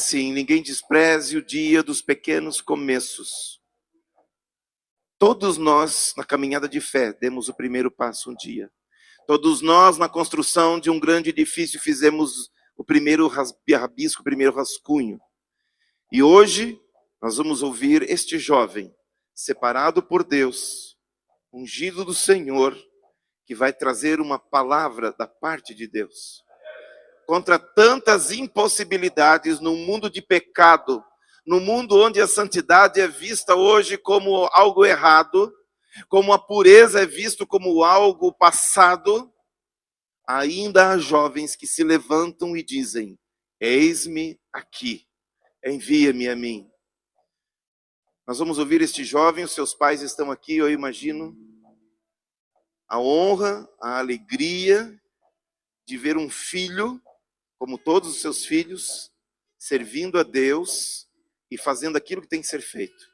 assim: ninguém despreze o dia dos pequenos começos. Todos nós, na caminhada de fé, demos o primeiro passo um dia. Todos nós, na construção de um grande edifício, fizemos o primeiro rabisco, o primeiro rascunho. E hoje, nós vamos ouvir este jovem, separado por Deus, ungido do Senhor, que vai trazer uma palavra da parte de Deus. Contra tantas impossibilidades no mundo de pecado, no mundo onde a santidade é vista hoje como algo errado, como a pureza é visto como algo passado, ainda há jovens que se levantam e dizem: eis-me aqui, envia-me a mim. Nós vamos ouvir este jovem, os seus pais estão aqui, eu imagino. A honra, a alegria de ver um filho, como todos os seus filhos, servindo a Deus e fazendo aquilo que tem que ser feito.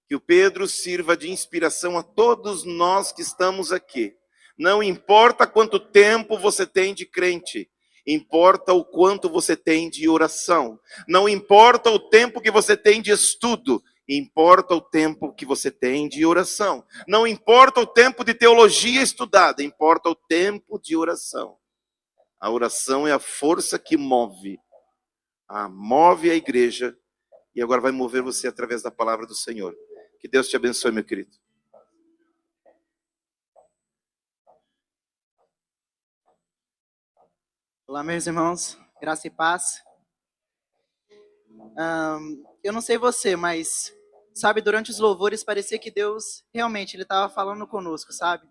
Que o Pedro sirva de inspiração a todos nós que estamos aqui. Não importa quanto tempo você tem de crente, importa o quanto você tem de oração. Não importa o tempo que você tem de estudo, importa o tempo que você tem de oração. Não importa o tempo de teologia estudada, importa o tempo de oração. A oração é a força que move a igreja e agora vai mover você através da palavra do Senhor. Que Deus te abençoe, meu querido. Olá, meus irmãos, graça e paz. Eu não sei você, mas, sabe, durante os louvores parecia que Deus realmente estava falando conosco, sabe?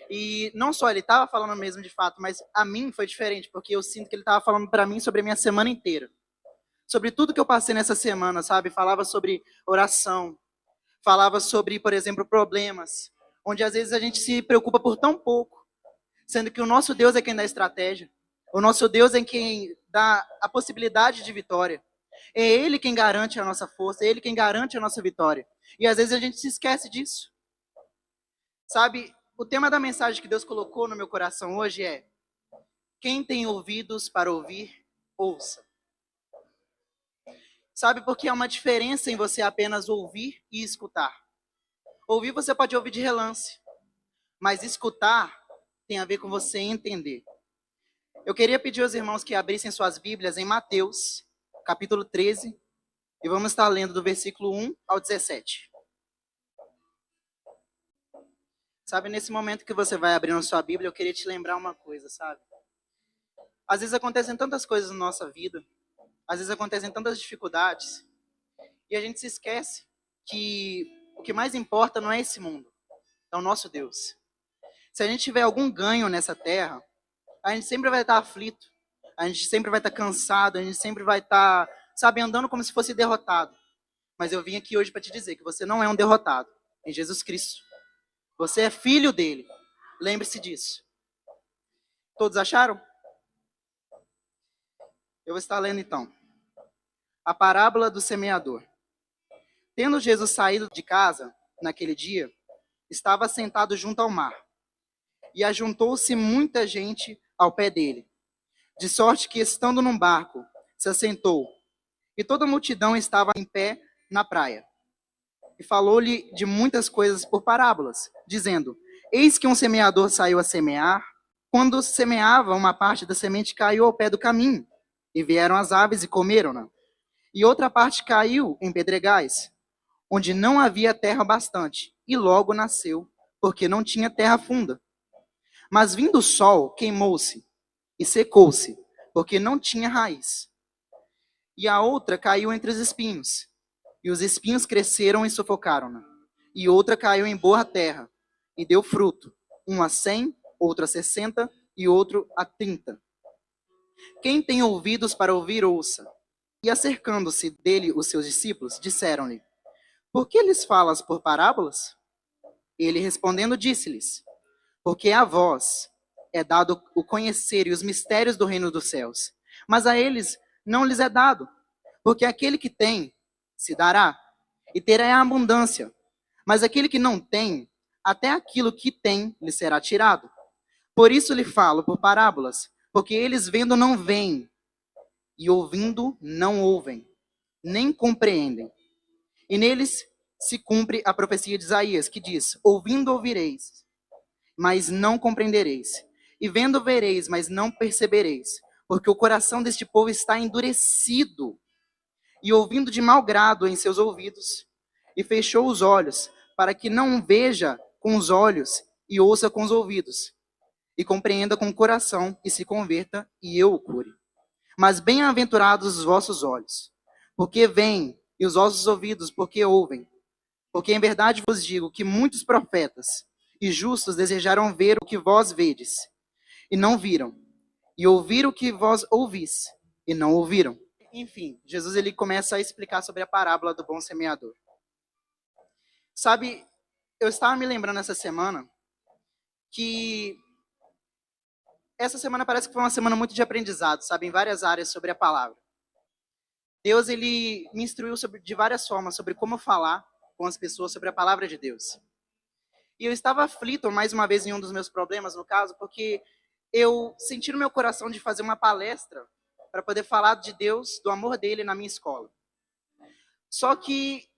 E não só ele estava falando mesmo de fato, mas a mim foi diferente, porque eu sinto que ele estava falando para mim sobre a minha semana inteira. Sobre tudo que eu passei nessa semana, sabe? Falava sobre oração, falava sobre, por exemplo, problemas, onde às vezes a gente se preocupa por tão pouco, sendo que o nosso Deus é quem dá estratégia. O nosso Deus é quem dá a possibilidade de vitória. É Ele quem garante a nossa força, é Ele quem garante a nossa vitória. E às vezes a gente se esquece disso. Sabe, o tema da mensagem que Deus colocou no meu coração hoje é: quem tem ouvidos para ouvir, ouça. Sabe, porque há uma diferença em você apenas ouvir e escutar. Ouvir você pode ouvir de relance, mas escutar tem a ver com você entender. Eu queria pedir aos irmãos que abrissem suas Bíblias em Mateus, capítulo 13, e vamos estar lendo do versículo 1 ao 17. Sabe, nesse momento que você vai abrindo sua Bíblia, eu queria te lembrar uma coisa, sabe? Às vezes acontecem tantas coisas na nossa vida, às vezes acontecem tantas dificuldades, e a gente se esquece que o que mais importa não é esse mundo, é o nosso Deus. Se a gente tiver algum ganho nessa terra, a gente sempre vai estar aflito, a gente sempre vai estar cansado, a gente sempre vai estar, sabe, andando como se fosse derrotado. Mas eu vim aqui hoje para te dizer que você não é um derrotado em Jesus Cristo. Você é filho dele. Lembre-se disso. Todos acharam? Eu vou estar lendo então. A parábola do semeador. Tendo Jesus saído de casa, naquele dia, estava sentado junto ao mar. E ajuntou-se muita gente ao pé dele, de sorte que, estando num barco, se assentou, e toda a multidão estava em pé na praia. E falou-lhe de muitas coisas por parábolas, dizendo: eis que um semeador saiu a semear. Quando semeava, uma parte da semente caiu ao pé do caminho, e vieram as aves e comeram-na. E outra parte caiu em pedregais, onde não havia terra bastante, e logo nasceu, porque não tinha terra funda. Mas vindo o sol, queimou-se e secou-se, porque não tinha raiz. E a outra caiu entre os espinhos, e os espinhos cresceram e sufocaram-na. E outra caiu em boa terra, e deu fruto, um a 100, outro a 60, e outro a 30. Quem tem ouvidos para ouvir, ouça. E acercando-se dele os seus discípulos, disseram-lhe: por que lhes falas por parábolas? Ele respondendo disse-lhes: porque a vós é dado o conhecer e os mistérios do reino dos céus, mas a eles não lhes é dado, porque aquele que tem, se dará, e terá a abundância, mas aquele que não tem, até aquilo que tem lhe será tirado. Por isso lhe falo por parábolas, porque eles vendo não veem, e ouvindo não ouvem. nem compreendem. E neles se cumpre a profecia de Isaías, que diz: ouvindo ouvireis, mas não compreendereis, e vendo vereis, mas não percebereis, porque o coração deste povo está endurecido, e ouvindo de mau grado em seus ouvidos, e fechou os olhos, para que não veja com os olhos, e ouça com os ouvidos, e compreenda com o coração, e se converta, e eu o cure. Mas bem-aventurados os vossos olhos, porque veem, e os vossos ouvidos, porque ouvem. Porque em verdade vos digo que muitos profetas e justos desejaram ver o que vós vedes, e não viram, e ouvir o que vós ouvis, e não ouviram. Enfim, Jesus ele começa a explicar sobre a parábola do bom semeador. Sabe, eu estava me lembrando essa semana que essa semana parece que foi uma semana muito de aprendizado, sabe, em várias áreas sobre a palavra. Deus ele me instruiu de várias formas sobre como falar com as pessoas sobre a palavra de Deus. E eu estava aflito mais uma vez em um dos meus problemas, no caso, porque eu senti no meu coração de fazer uma palestra para poder falar de Deus, do amor dele na minha escola. Só que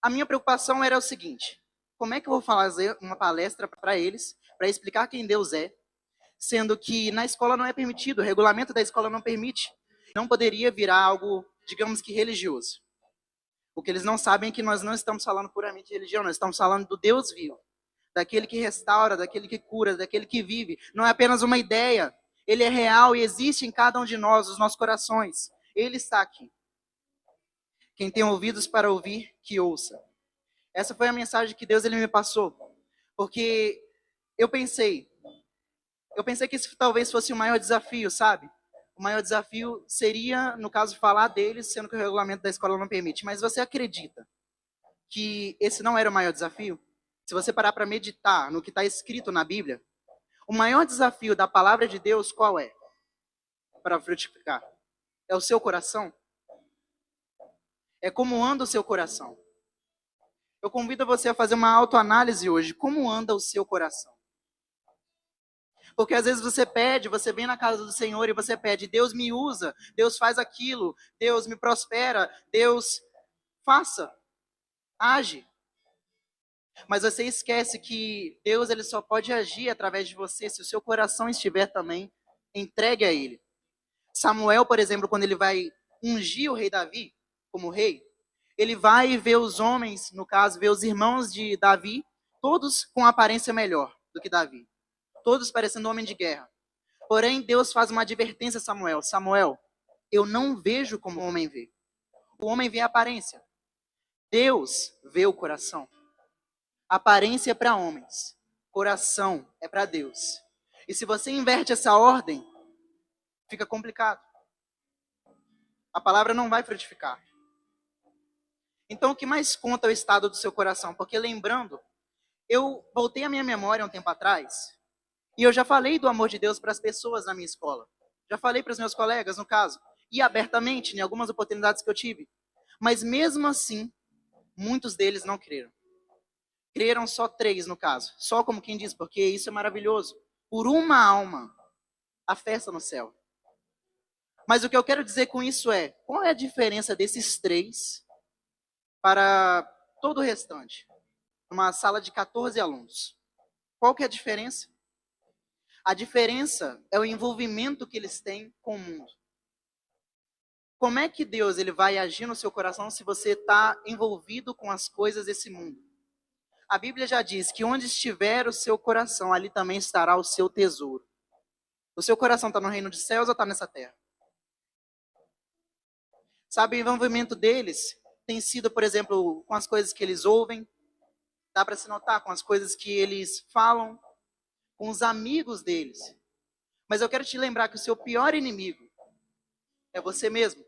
a minha preocupação era o seguinte: como é que eu vou fazer uma palestra para eles, para explicar quem Deus é, sendo que na escola não é permitido, o regulamento da escola não permite, não poderia virar algo, digamos que religioso. O que eles não sabem é que nós não estamos falando puramente de religião, nós estamos falando do Deus vivo, daquele que restaura, daquele que cura, daquele que vive. Não é apenas uma ideia, ele é real e existe em cada um de nós, os nossos corações. Ele está aqui. Quem tem ouvidos para ouvir, que ouça. Essa foi a mensagem que Deus ele me passou, porque eu pensei que isso talvez fosse o maior desafio, sabe? O maior desafio seria, no caso, falar deles, sendo que o regulamento da escola não permite. Mas você acredita que esse não era o maior desafio? Se você parar para meditar no que está escrito na Bíblia, o maior desafio da palavra de Deus, qual é? Para frutificar. É o seu coração? É como anda o seu coração? Eu convido você a fazer uma autoanálise hoje. Como anda o seu coração? Porque às vezes você vem na casa do Senhor e você pede: Deus me usa, Deus faz aquilo, Deus me prospera, Deus faça, age. Mas você esquece que Deus ele só pode agir através de você se o seu coração estiver também entregue a Ele. Samuel, por exemplo, quando ele vai ungir o rei Davi como rei, ele vai ver os homens, no caso, ver os irmãos de Davi, todos com aparência melhor do que Davi. Todos parecendo homem de guerra. Porém, Deus faz uma advertência a Samuel. Samuel, eu não vejo como o homem vê. O homem vê a aparência. Deus vê o coração. Aparência é para homens. Coração é para Deus. E se você inverte essa ordem, fica complicado. A palavra não vai frutificar. Então, o que mais conta é o estado do seu coração? Porque lembrando, eu voltei à minha memória um tempo atrás, e eu já falei do amor de Deus para as pessoas na minha escola. Já falei para os meus colegas, no caso, e abertamente, em algumas oportunidades que eu tive. Mas mesmo assim, muitos deles não creram. Creram só 3, no caso. Só como quem diz, porque isso é maravilhoso. Por uma alma, a festa no céu. Mas o que eu quero dizer com isso é, qual é a diferença desses 3 para todo o restante? Uma sala de 14 alunos. Qual que é a diferença? A diferença é o envolvimento que eles têm com o mundo. Como é que Deus ele vai agir no seu coração se você está envolvido com as coisas desse mundo? A Bíblia já diz que onde estiver o seu coração, ali também estará o seu tesouro. O seu coração está no reino dos céus ou está nessa terra? Sabe, o envolvimento deles tem sido, por exemplo, com as coisas que eles ouvem, dá para se notar com as coisas que eles falam, com os amigos deles. Mas eu quero te lembrar que o seu pior inimigo é você mesmo.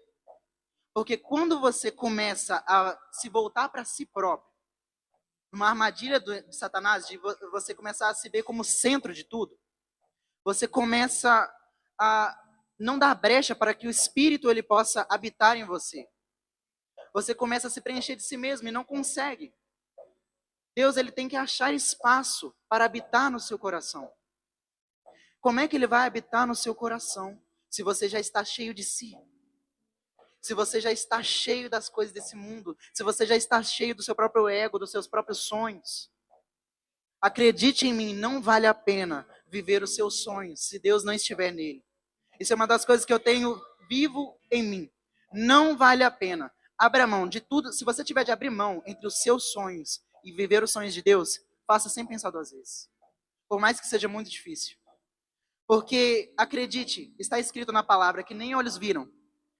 Porque quando você começa a se voltar para si próprio, numa armadilha de Satanás, de você começar a se ver como centro de tudo, você começa a não dar brecha para que o Espírito ele possa habitar em você. Você começa a se preencher de si mesmo e não consegue. Deus ele tem que achar espaço para habitar no seu coração. Como é que ele vai habitar no seu coração se você já está cheio de si? se você já está cheio das coisas desse mundo, se você já está cheio do seu próprio ego, dos seus próprios sonhos, acredite em mim, não vale a pena viver os seus sonhos se Deus não estiver nele. Isso é uma das coisas que eu tenho vivo em mim. Não vale a pena. Abra mão de tudo. Se você tiver de abrir mão entre os seus sonhos e viver os sonhos de Deus, faça sem pensar duas vezes. Por mais que seja muito difícil. Porque, acredite, está escrito na palavra que nem olhos viram,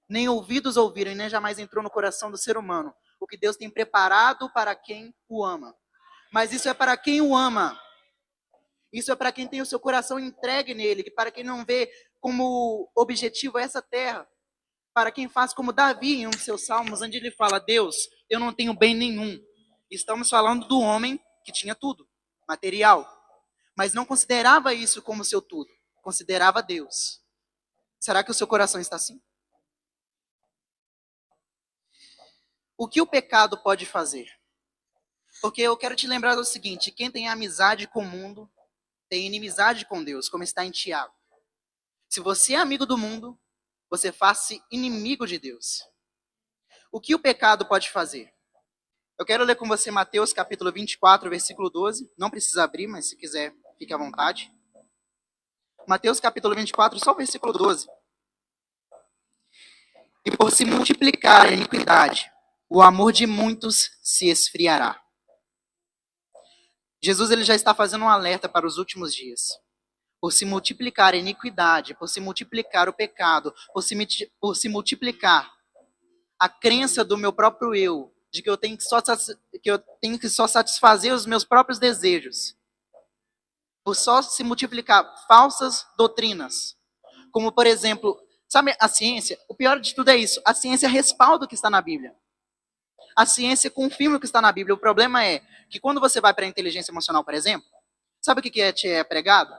nem ouvidos ouviram, e nem jamais entrou no coração do ser humano o que Deus tem preparado para quem o ama. Mas isso é para quem o ama. Isso é para quem tem o seu coração entregue nele, para quem não vê como objetivo essa terra. Para quem faz como Davi em um dos seus salmos, onde ele fala: Deus, eu não tenho bem nenhum. Estamos falando do homem que tinha tudo, material, mas não considerava isso como seu tudo, considerava Deus. Será que o seu coração está assim? O que o pecado pode fazer? Porque eu quero te lembrar do seguinte: quem tem amizade com o mundo, tem inimizade com Deus, como está em Tiago. Se você é amigo do mundo, você faz-se inimigo de Deus. O que o pecado pode fazer? Eu quero ler com você Mateus capítulo 24, versículo 12. Não precisa abrir, mas se quiser, fique à vontade. Mateus capítulo 24, só o versículo 12. E por se multiplicar a iniquidade, o amor de muitos se esfriará. Jesus ele já está fazendo um alerta para os últimos dias. Por se multiplicar a iniquidade, por se multiplicar o pecado, por se multiplicar a crença do meu próprio eu, de que eu tenho que só satisfazer os meus próprios desejos, por só se multiplicar falsas doutrinas, como por exemplo, sabe a ciência? O pior de tudo é isso, a ciência respalda o que está na Bíblia. A ciência confirma o que está na Bíblia. O problema é que quando você vai para a inteligência emocional, por exemplo, sabe o que é pregado?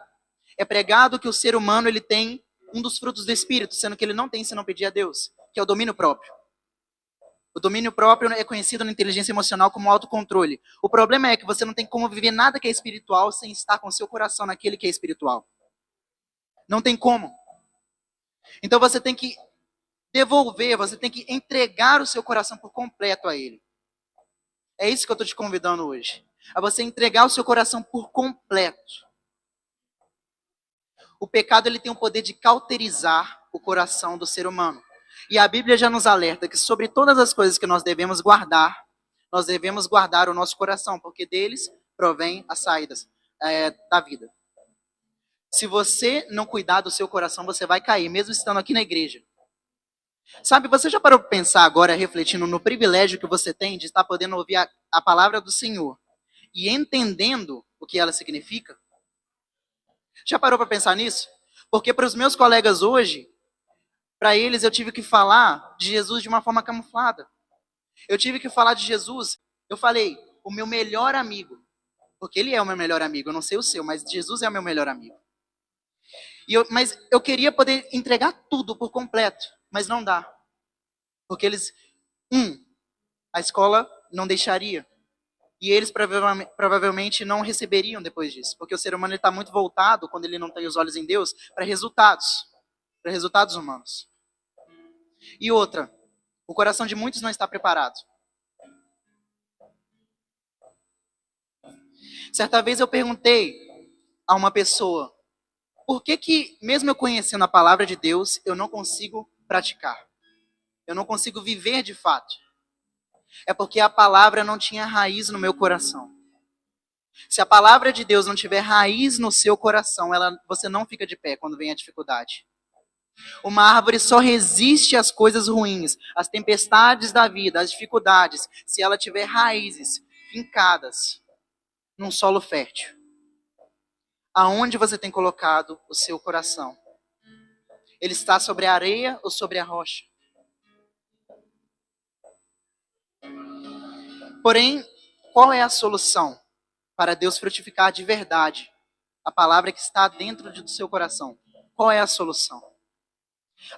É pregado que o ser humano ele tem um dos frutos do Espírito, sendo que ele não tem se não pedir a Deus, que é o domínio próprio. O domínio próprio é conhecido na inteligência emocional como autocontrole. O problema é que você não tem como viver nada que é espiritual sem estar com seu coração naquele que é espiritual. Não tem como. Então você tem que devolver, você tem que entregar o seu coração por completo a Ele. É isso que eu estou te convidando hoje. A você entregar o seu coração por completo. O pecado ele tem o poder de cauterizar o coração do ser humano. E a Bíblia já nos alerta que sobre todas as coisas que nós devemos guardar o nosso coração, porque deles provém as saídas da vida. Se você não cuidar do seu coração, você vai cair, mesmo estando aqui na igreja. Sabe, você já parou para pensar agora, refletindo no privilégio que você tem de estar podendo ouvir a palavra do Senhor e entendendo o que ela significa? Já parou para pensar nisso? Porque para os meus colegas hoje, para eles eu tive que falar de Jesus de uma forma camuflada. Eu tive que falar de Jesus, eu falei, o meu melhor amigo. Porque ele é o meu melhor amigo, eu não sei o seu, mas Jesus é o meu melhor amigo. Mas eu queria poder entregar tudo por completo, mas não dá. Porque eles, a escola não deixaria. E eles provavelmente não receberiam depois disso. Porque o ser humano está muito voltado, quando ele não tem os olhos em Deus, para resultados humanos. E outra, o coração de muitos não está preparado. Certa vez eu perguntei a uma pessoa, por que mesmo eu conhecendo a palavra de Deus, eu não consigo praticar? Eu não consigo viver de fato. É porque a palavra não tinha raiz no meu coração. Se a palavra de Deus não tiver raiz no seu coração, você não fica de pé quando vem a dificuldade. Uma árvore só resiste às coisas ruins, às tempestades da vida, às dificuldades, se ela tiver raízes fincadas num solo fértil. Aonde você tem colocado o seu coração? Ele está sobre a areia ou sobre a rocha? Porém, qual é a solução para Deus frutificar de verdade a palavra que está dentro do seu coração? Qual é a solução?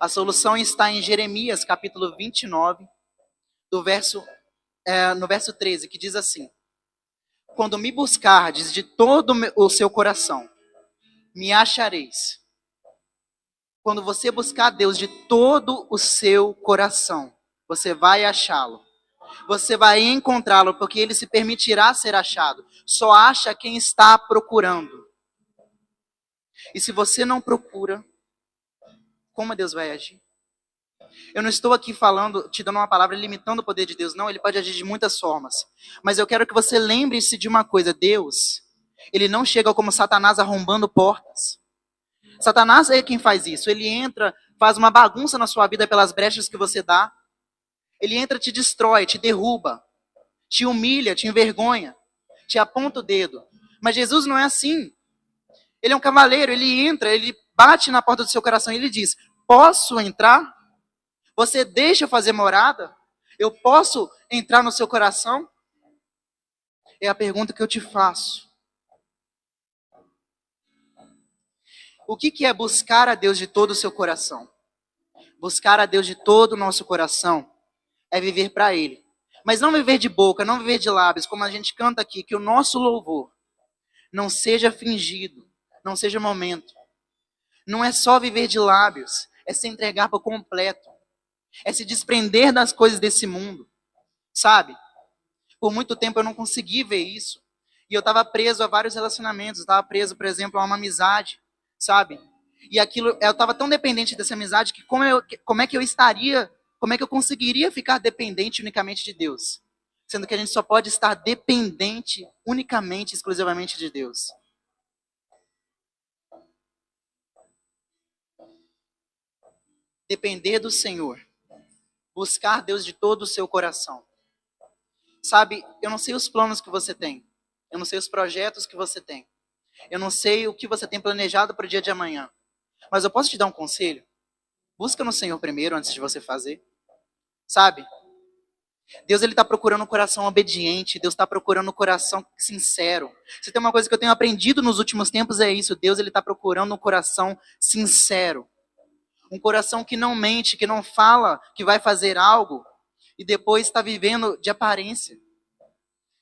A solução está em Jeremias, capítulo 29, no verso 13, que diz assim: quando me buscardes de todo o seu coração, me achareis. Quando você buscar Deus de todo o seu coração, você vai achá-lo. Você vai encontrá-lo, porque ele se permitirá ser achado. Só acha quem está procurando. E se você não procura, como Deus vai agir? Eu não estou aqui falando, te dando uma palavra limitando o poder de Deus, não, ele pode agir de muitas formas. Mas eu quero que você lembre-se de uma coisa, Deus, ele não chega como Satanás arrombando portas. Satanás é quem faz isso, ele entra, faz uma bagunça na sua vida pelas brechas que você dá. Ele entra, te destrói, te derruba, te humilha, te envergonha, te aponta o dedo. Mas Jesus não é assim. Ele é um cavaleiro, ele entra, ele bate na porta do seu coração e ele diz: posso entrar? Você deixa eu fazer morada? Eu posso entrar no seu coração? É a pergunta que eu te faço. O que é buscar a Deus de todo o seu coração? Buscar a Deus de todo o nosso coração é viver para Ele. Mas não viver de boca, não viver de lábios, como a gente canta aqui, que o nosso louvor não seja fingido, não seja momento. Não é só viver de lábios, é se entregar por completo. É se desprender das coisas desse mundo, sabe? Por muito tempo eu não consegui ver isso. E eu estava preso a vários relacionamentos. Eu estava preso, por exemplo, a uma amizade, sabe? E aquilo, eu estava tão dependente dessa amizade que como é que eu estaria, como é que eu conseguiria ficar dependente unicamente de Deus? Sendo que a gente só pode estar dependente unicamente, exclusivamente de Deus. Depender do Senhor. Buscar Deus de todo o seu coração. Sabe, eu não sei os planos que você tem. Eu não sei os projetos que você tem. Eu não sei o que você tem planejado para o dia de amanhã. Mas eu posso te dar um conselho? Busca no Senhor primeiro antes de você fazer. Sabe? Deus ele está procurando um coração obediente. Deus está procurando um coração sincero. Se tem uma coisa que eu tenho aprendido nos últimos tempos é isso. Deus ele está procurando um coração sincero. Um coração que não mente, que não fala que vai fazer algo e depois está vivendo de aparência.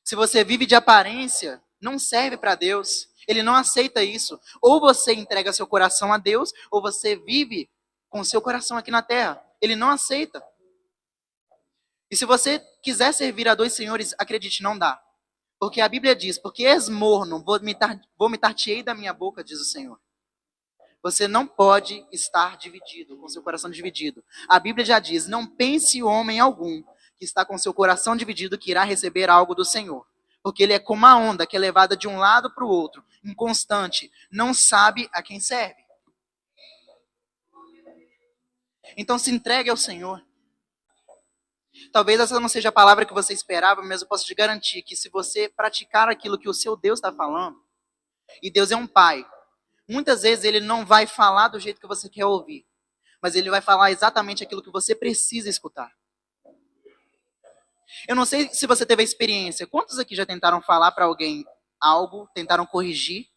Se você vive de aparência, não serve para Deus. Ele não aceita isso. Ou você entrega seu coração a Deus, ou você vive com seu coração aqui na terra. Ele não aceita. E se você quiser servir a dois senhores, acredite, não dá. Porque a Bíblia diz, porque és morno, vomitar-te-ei da minha boca, diz o Senhor. Você não pode estar dividido, com seu coração dividido. A Bíblia já diz, não pense homem algum que está com seu coração dividido que irá receber algo do Senhor. Porque ele é como a onda que é levada de um lado para o outro, inconstante, não sabe a quem serve. Então se entregue ao Senhor. Talvez essa não seja a palavra que você esperava, mas eu posso te garantir que se você praticar aquilo que o seu Deus está falando, e Deus é um pai, muitas vezes ele não vai falar do jeito que você quer ouvir, mas ele vai falar exatamente aquilo que você precisa escutar. Eu não sei se você teve a experiência. Quantos aqui já tentaram falar para alguém algo, tentaram corrigir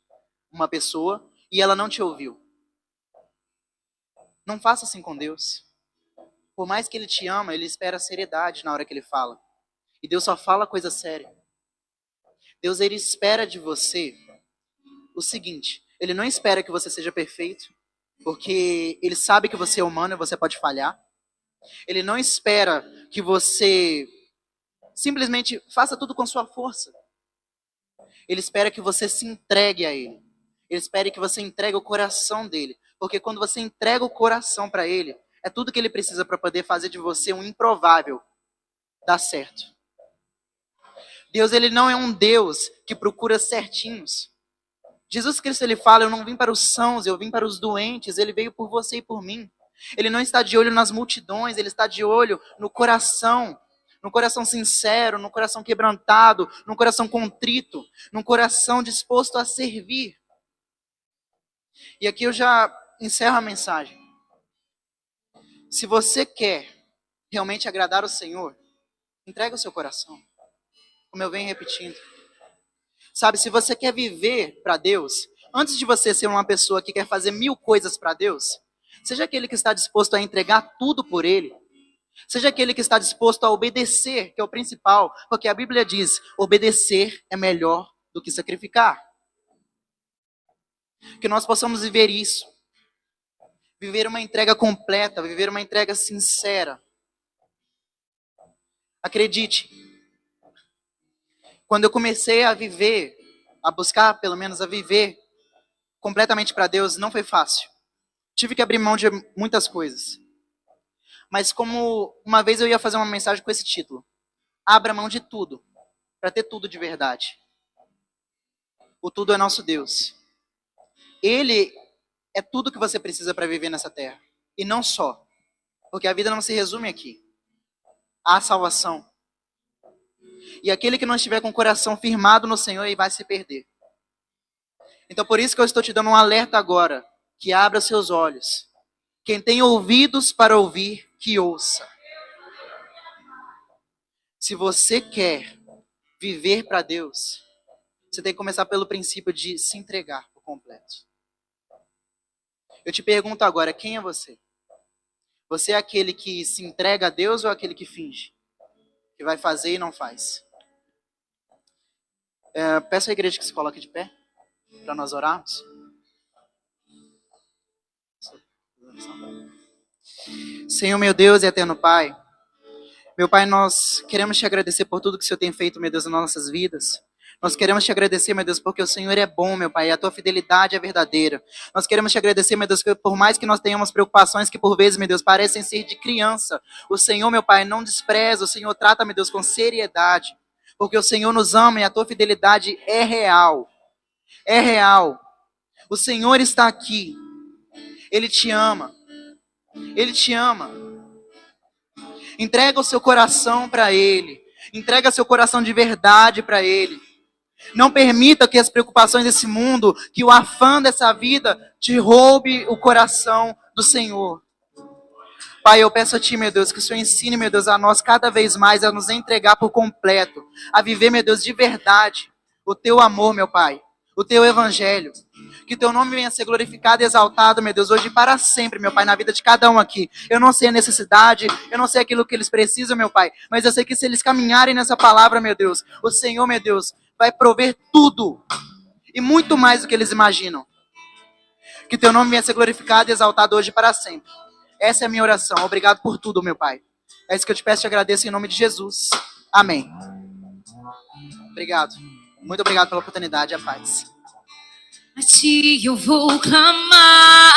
uma pessoa e ela não te ouviu? Não faça assim com Deus. Por mais que ele te ama, ele espera seriedade na hora que ele fala. E Deus só fala coisa séria. Deus ele espera de você o seguinte: ele não espera que você seja perfeito, porque ele sabe que você é humano e você pode falhar. Ele não espera que você simplesmente faça tudo com sua força. Ele espera que você se entregue a ele. Ele espera que você entregue o coração dele. Porque quando você entrega o coração para ele, é tudo que ele precisa para poder fazer de você um improvável dar certo. Deus ele não é um Deus que procura certinhos. Jesus Cristo ele fala, eu não vim para os sãos, eu vim para os doentes. Ele veio por você e por mim. Ele não está de olho nas multidões, ele está de olho no coração sincero, no coração quebrantado, no coração contrito, no coração disposto a servir. E aqui eu já encerro a mensagem. Se você quer realmente agradar o Senhor, entrega o seu coração. Como eu venho repetindo. Sabe, se você quer viver para Deus, antes de você ser uma pessoa que quer fazer 1000 coisas para Deus, seja aquele que está disposto a entregar tudo por Ele. Seja aquele que está disposto a obedecer, que é o principal, porque a Bíblia diz, obedecer é melhor do que sacrificar. Que nós possamos viver isso. Viver uma entrega completa, viver uma entrega sincera. Acredite, quando eu comecei a viver, a buscar, pelo menos a viver completamente para Deus, não foi fácil. Tive que abrir mão de muitas coisas. Mas como uma vez eu ia fazer uma mensagem com esse título: abra mão de tudo, para ter tudo de verdade. O tudo é nosso Deus. Ele é tudo que você precisa para viver nessa terra. E não só. Porque a vida não se resume aqui. Há salvação. E aquele que não estiver com o coração firmado no Senhor, ele vai se perder. Então por isso que eu estou te dando um alerta agora. Que abra seus olhos. Quem tem ouvidos para ouvir, que ouça. Se você quer viver para Deus, você tem que começar pelo princípio de se entregar por completo. Eu te pergunto agora, quem é você? Você é aquele que se entrega a Deus ou aquele que finge? Que vai fazer e não faz? Peço à igreja que se coloque de pé, para nós orarmos. Senhor, meu Deus e eterno Pai, meu Pai, nós queremos te agradecer por tudo que o Senhor tem feito, meu Deus, nas nossas vidas. Nós queremos te agradecer, meu Deus, porque o Senhor é bom, meu Pai, e a tua fidelidade é verdadeira. Nós queremos te agradecer, meu Deus, que por mais que nós tenhamos preocupações que por vezes, meu Deus, parecem ser de criança, o Senhor, meu Pai, não despreza, o Senhor trata, meu Deus, com seriedade, porque o Senhor nos ama e a tua fidelidade é real. É real. O Senhor está aqui. Ele te ama. Ele te ama. Entrega o seu coração para Ele. Entrega seu coração de verdade para Ele. Não permita que as preocupações desse mundo, que o afã dessa vida, te roube o coração do Senhor. Pai, eu peço a Ti, meu Deus, que o Senhor ensine, meu Deus, a nós cada vez mais a nos entregar por completo, a viver, meu Deus, de verdade o Teu amor, meu Pai, o Teu evangelho. Que Teu nome venha a ser glorificado e exaltado, meu Deus, hoje e para sempre, meu Pai, na vida de cada um aqui. Eu não sei a necessidade, eu não sei aquilo que eles precisam, meu Pai, mas eu sei que se eles caminharem nessa palavra, meu Deus, o Senhor, meu Deus, vai prover tudo e muito mais do que eles imaginam. Que Teu nome venha a ser glorificado e exaltado hoje e para sempre. Essa é a minha oração. Obrigado por tudo, meu Pai. É isso que eu te peço e te agradeço em nome de Jesus. Amém. Obrigado. Muito obrigado pela oportunidade. A paz. A Ti eu vou clamar.